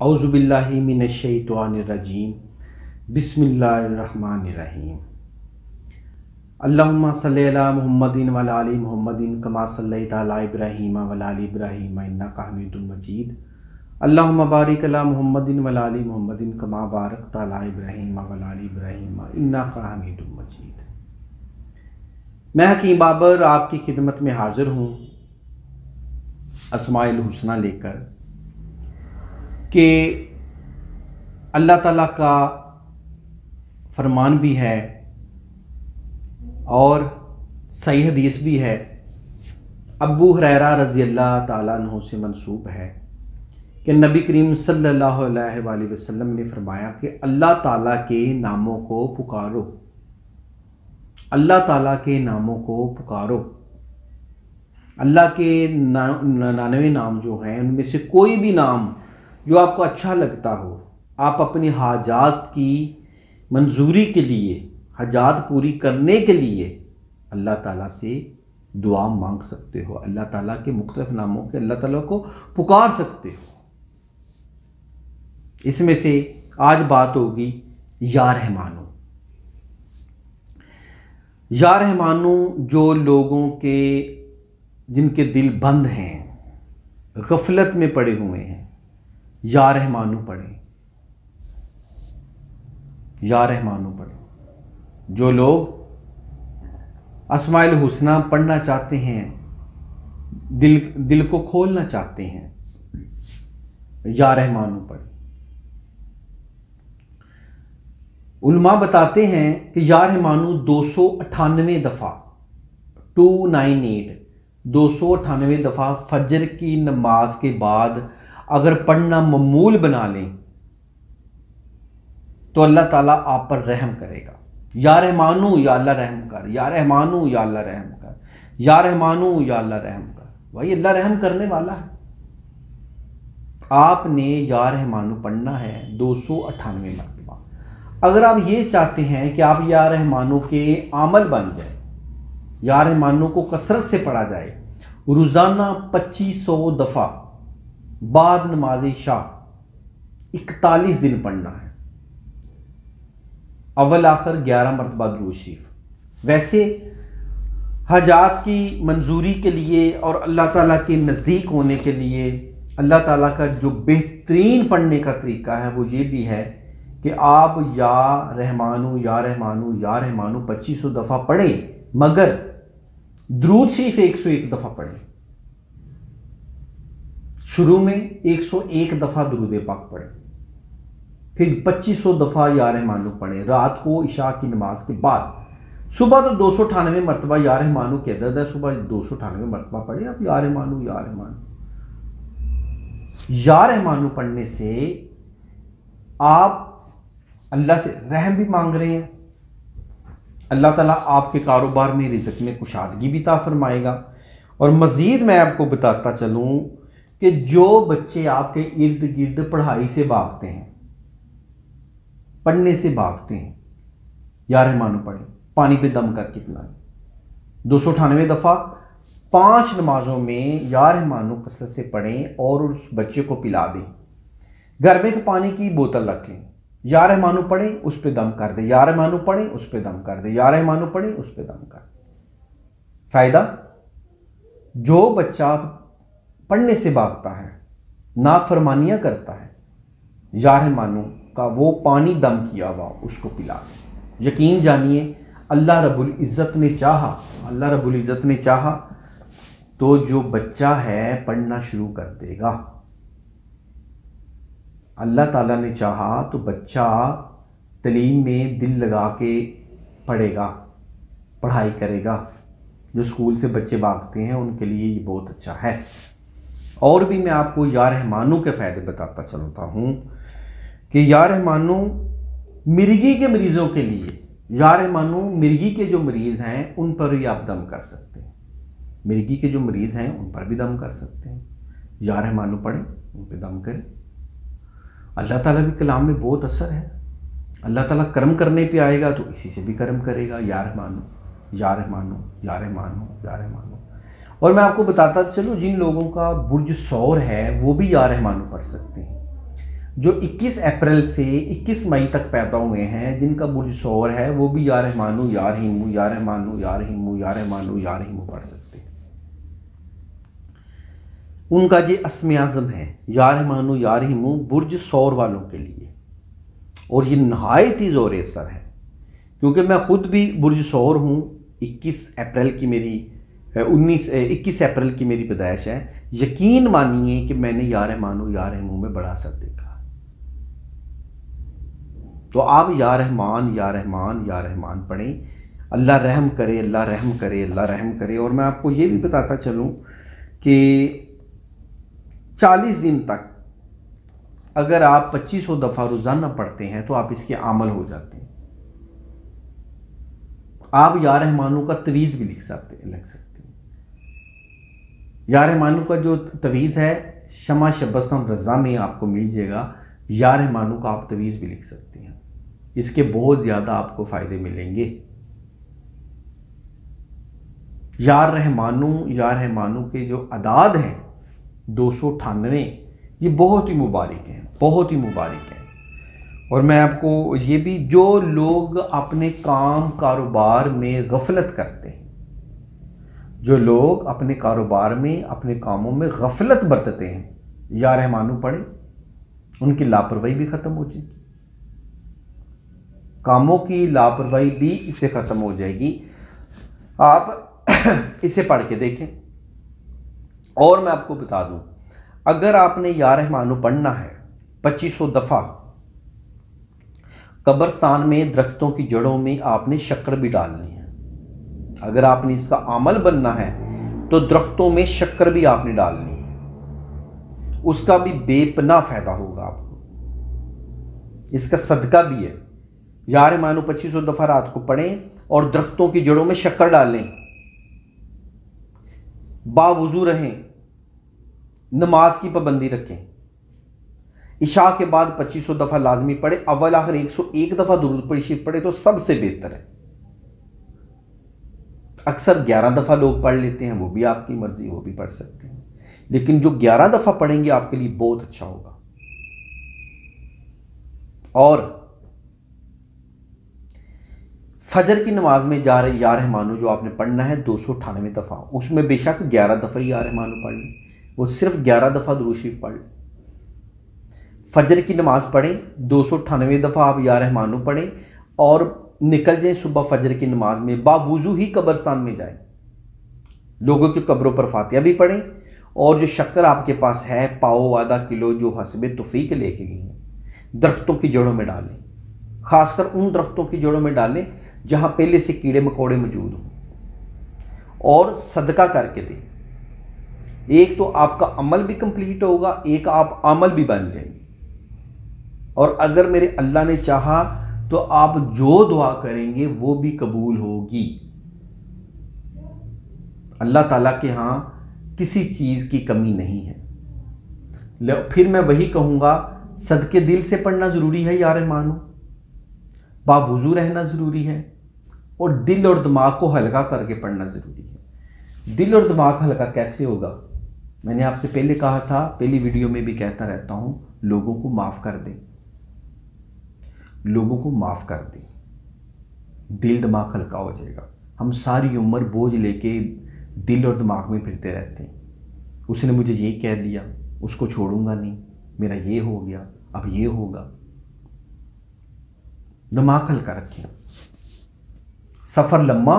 औज़ुबिल्लाहि मिनश्शैतानिर्रजीम बिस्मिल्लाहिर्रहमानिर्रहीम। अल्लाहुम्मा सल्लि अला मुहम्मदिन व अला आलि मुहम्मदिन कमा सल्लैता अला इब्राहीम व अला आलि इब्राहीम इन्नका हमीदुम मजीद। अल्लाहुम्मा बारिक अला मुहम्मदिन व अला आलि मुहम्मदिन कमा बारकता अला इब्राहीम व अला आलि इब्राहीम इन्नका हमीदुम मजीद। मैं हकीम बाबर आपकी खिदमत में हाज़िर हूँ अस्माउल हुस्ना लेकर कि अल्लाह ताला का फरमान भी है और सही हदीस भी है। अबू हुरैरा रज़ी अल्लाह ताला अन्हु से मंसूब है कि नबी करीम सल्लल्लाहु अलैहि वसल्लम ने फरमाया कि अल्लाह ताला के नामों को पुकारो, अल्लाह ताला के नामों को पुकारो। अल्लाह के 99 नाम जो हैं उनमें से कोई भी नाम जो आपको अच्छा लगता हो, आप अपनी हाजात की मंजूरी के लिए, हाजात पूरी करने के लिए अल्लाह ताला से दुआ मांग सकते हो। अल्लाह ताला के मुख्तलिफ नामों के अल्लाह ताला को पुकार सकते हो। इसमें से आज बात होगी या रहमानो। या रहमानो जो लोगों के जिनके दिल बंद हैं, गफलत में पड़े हुए हैं, या रहमानो पढ़ें, या रहमानो पढ़ें। जो लोग अस्माउल हुस्ना पढ़ना चाहते हैं, दिल को खोलना चाहते हैं, या रहमानो पढ़ें। उलमा बताते हैं कि या रहमानो 298 दफ़ा 298 दफ़ा फजर की नमाज के बाद अगर पढ़ना मामूल बना लें तो अल्लाह ताला आप पर रहम करेगा। या रहमानो या अल्लाह रहम कर, या रहमानो या अल्लाह रहम कर, या रहमानो या अल्लाह रहम कर। भाई अल्लाह रहम करने वाला है। आपने या रहमानो पढ़ना है 298 मरतबा। अगर आप ये चाहते हैं कि आप या रहमानो के आमल बन जाए, या रहमानो को कसरत से पढ़ा जाए, रोज़ाना 2500 दफ़ा बाद नमाज शाह 41 दिन पढ़ना है। अव्वल आखिर 11 मरतबा दुरूद शरीफ। वैसे हाजात की मंजूरी के लिए और अल्लाह ताला के नज़दीक होने के लिए अल्लाह ताला का जो बेहतरीन पढ़ने का तरीका है वो ये भी है कि आप या रहमानो या रहमानो या रहमानो 2500 दफ़ा पढ़ें, मगर दुरूद शरीफ 101 दफ़ा पढ़ें। शुरू में 101 दफ़ा दुरूद पाक पढ़ें, फिर 2500 दफ़ा या रहमानो पढ़ें रात को इशा की नमाज के बाद। सुबह तो 298 मरतबा या रहमानो की अदद है, सुबह 298 मरतबा पढ़ें आप या रहमानो या रहमानो। या रहमानो पढ़ने से आप अल्लाह से रहम भी मांग रहे हैं। अल्लाह ताला आपके कारोबार में, रिज़्क़ में कुशादगी भी ता फरमाएगा। और मज़ीद मैं आपको बताता चलूँ कि जो बच्चे आपके इर्द गिर्द पढ़ाई से भागते हैं, पढ़ने से भागते हैं, या रहमानो पढ़ें, पानी पे दम करके पिलाएं। 298 दफ़ा 5 नमाजों में या रहमानो कसरत से पढ़ें और उस बच्चे को पिला दें। घर में पानी की बोतल रख लें, या रहमानो पढ़ें, उस पर दम कर दे, या रहमानो पढ़ें, उस पर दम कर दे, या रहमानो पढ़ें, उस पर दम कर दे। फ़ायदा, जो बच्चा पढ़ने से भागता है, नाफरमानियाँ करता है, या रहमानो का वो पानी दम किया हुआ उसको पिला दे। यकीन जानिए अल्लाह रब्बुल इज़्ज़त ने चाहा, अल्लाह रब्बुल इज़्ज़त ने चाहा तो जो बच्चा है पढ़ना शुरू कर देगा। अल्लाह ताला ने चाहा तो बच्चा तालीम में दिल लगा के पढ़ेगा, पढ़ाई करेगा। जो स्कूल से बच्चे भागते हैं उनके लिए ये बहुत अच्छा है। और भी मैं आपको या रहमानो के फ़ायदे बताता चलता हूँ कि या रहमानो मिर्गी के मरीज़ों के लिए, या रहमानो मिर्गी के जो मरीज़ हैं उन पर भी आप दम कर सकते हैं। मिर्गी के जो मरीज़ हैं उन पर भी दम कर सकते हैं। या रहमानो पढ़ें, उन पर दम करें। अल्लाह ताला भी कलाम में बहुत असर है। अल्लाह ताला कर्म करने पे आएगा तो इसी से भी कर्म करेगा। या रहमानो या रहमानो या रहमानो या रहमानो। और मैं आपको बताता चलूँ, जिन लोगों का बुर्ज सौर है वो भी या रहमानो पढ़ सकते हैं। जो 21 अप्रैल से 21 मई तक पैदा हुए हैं, जिनका बुर्ज सौर है, वो भी या रहमानु या रहीमु या रहमानु या रहीमु या रहमानु या रहीमु पढ़ सकते हैं। उनका ये अस्म आज़म है, या रहमानु या रहीमु, बुर्ज सौर वालों के लिए। और ये नहायत ही ज़ोर असर है, क्योंकि मैं ख़ुद भी बुर्ज सौर हूँ। 21 अप्रैल की मेरी 21 अप्रैल की मेरी पैदाइश है। यकीन मानिए कि मैंने या रहमानु या रहीमु में बड़ा असर देखा। तो आप या रहमान या रहमान या रहमान पढ़ें। अल्लाह रहम करे, अल्लाह रहम करे, अल्लाह रहम करे। और मैं आपको ये भी बताता चलूँ कि 40 दिन तक अगर आप 2500 दफ़ा रोज़ाना पढ़ते हैं तो आप इसके आमल हो जाते हैं। आप या रहमानु का तवीज़ भी लग सकते हैं। या रहमानु का जो तवीज़ है शमा शबस्तम रज़ा में आपको मिल जाएगा। या रहमानु का आप तवीज़ भी लिख सकते हैं। इसके बहुत ज़्यादा आपको फ़ायदे मिलेंगे। या रहमानु के जो अदाद हैं 298, ये बहुत ही मुबारक हैं, बहुत ही मुबारक हैं। और मैं आपको ये भी, जो लोग अपने काम कारोबार में गफलत करते हैं, जो लोग अपने कारोबार में अपने कामों में गफलत बरतते हैं, या रहमानु पढ़े, उनकी लापरवाही भी ख़त्म हो जाएगी। कामों की लापरवाही भी इससे ख़त्म हो जाएगी। आप इसे पढ़ के देखें। और मैं आपको बता दूं, अगर आपने या रहमानु पढ़ना है 2500 दफ़ा, कब्रिस्तान में दरख्तों की जड़ों में आपने शक्कर भी डालनी है। अगर आपने इसका अमल बनना है तो दरख्तों में शक्कर भी आपने डालनी है। उसका भी बेपनाह फ़ायदा होगा आपको। इसका सदका भी है। या रहमानु 2500 दफ़ा रात को पढ़ें और दरख्तों की जड़ों में शक्कर डालें। बावुज़ू रहें, नमाज की पाबंदी रखें। इशा के बाद 2500 दफ़ा लाजमी पढ़े। अव्वल आखिर 101 दफ़ा दुरूद शरीफ पढ़े तो सबसे बेहतर है। अक्सर 11 दफ़ा लोग पढ़ लेते हैं, वो भी आपकी मर्ज़ी, वो भी पढ़ सकते हैं। लेकिन जो 11 दफ़ा पढ़ेंगे आपके लिए बहुत अच्छा होगा। और फजर की नमाज में जा रहे या रहमानु जो आपने पढ़ना है 298 दफ़ा, उसमें बेशक 11 दफ़ा ही या रहमानु पढ़ लें, वो सिर्फ 11 दफ़ा दुरूद शरीफ पढ़ लें। फजर की नमाज़ पढ़ें, 298 दफ़ा आप या रहमानु पढ़ें और निकल जाएं सुबह फजर की नमाज में। बावुज़ू ही कब्रिस्तान में जाएं, लोगों की कब्रों पर फातिहा भी पढ़ें। और जो शक्कर आपके पास है, पाओ आधा किलो, जो हस्बे तौफीक लेके गए हैं, दरख्तों की जड़ों में डालें। ख़ासकर उन दरख्तों की जड़ों में डालें जहाँ पहले से कीड़े मकोड़े मौजूद हों। और सदका करके दें। एक तो आपका अमल भी कंप्लीट होगा, एक आप अमल भी बन जाएंगे। और अगर मेरे अल्लाह ने चाहा तो आप जो दुआ करेंगे वो भी कबूल होगी। अल्लाह ताला के यहाँ किसी चीज़ की कमी नहीं है। फिर मैं वही कहूँगा, सदके दिल से पढ़ना ज़रूरी है या रहमानु, बावुज़ू रहना ज़रूरी है, और दिल और दिमाग को हल्का करके पढ़ना ज़रूरी है। दिल और दिमाग हल्का कैसे होगा? मैंने आपसे पहले कहा था, पहली वीडियो में भी कहता रहता हूँ, लोगों को माफ़ कर दें, लोगों को माफ़ कर दें, दिल दिमाग हल्का हो जाएगा। हम सारी उम्र बोझ लेके दिल और दिमाग में फिरते रहते हैं। उसने मुझे ये कह दिया, उसको छोड़ूंगा नहीं, मेरा ये हो गया, अब ये होगा। दिमाग हल्का रखें। सफ़र लम्मा,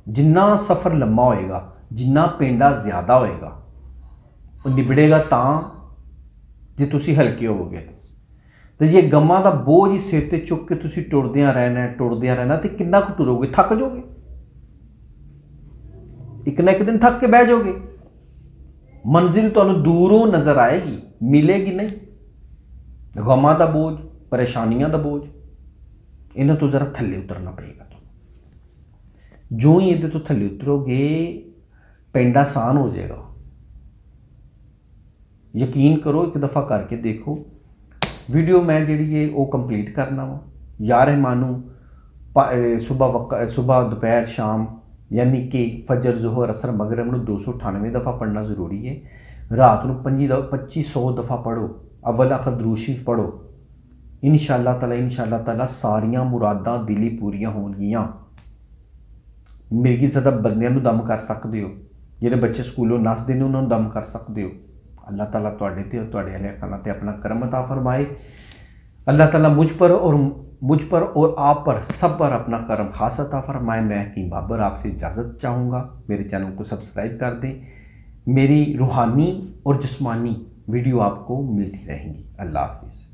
जिन्ना सफ़र लम्मा होएगा, जिन्ना पेंडा ज़्यादा होएगा, वो निबड़ेगा तां जे तुसी हल्के होवोगे। तो ये गमां दा बोझ ही सिर ते चुक के तुसी टुरदियां रहना तो कितना कुछ टुरोगे, थक जाओगे। एक ना एक दिन थक के बह जाओगे। मंजिल तुहानूं दूरों नज़र आएगी, मिलेगी नहीं। गमां दा बोझ, परेशानियां दा बोझ, इन्हां तो ज़रा थल्ले उतरना पएगा। जो ही इहदे तो थल्ले उतरोगे, पेंडा आसान हो जाएगा। यकीन करो, एक दफ़ा करके देखो। वीडियो मैं जी है वो कंप्लीट करना वा। या रहमानु सुबह दोपहर शाम, यानी कि फजर ज़ोहर असर मगरब में 298 दफ़ा पढ़ना ज़रूरी है। रात को 2500 दफ़ा पढ़ो। अव्वल आखिर दुरूद शरीफ पढ़ो। इंशाअल्लाह ताला सारियां मुरादां दिली पूरियां होणगियां। मिर्गी ज़दा बंदियां नूं दम कर सकते हो, जिहड़े बच्चे स्कूलों नसदे ने उन्होंने दम कर सकते हो। अल्लाह ताला तुहाडे ते और तुहाडे अहले खाना ते अपना करम अता फरमाए। अल्लाह ताला मुझ पर और आप पर सब पर अपना करम खास अता फरमाए। मैं हकीम बाबर आपसे इजाज़त चाहूँगा। मेरे चैनल को सब्सक्राइब कर दें। मेरी रूहानी और जिस्मानी वीडियो आपको मिलती रहेंगी। अल्लाह हाफिज़।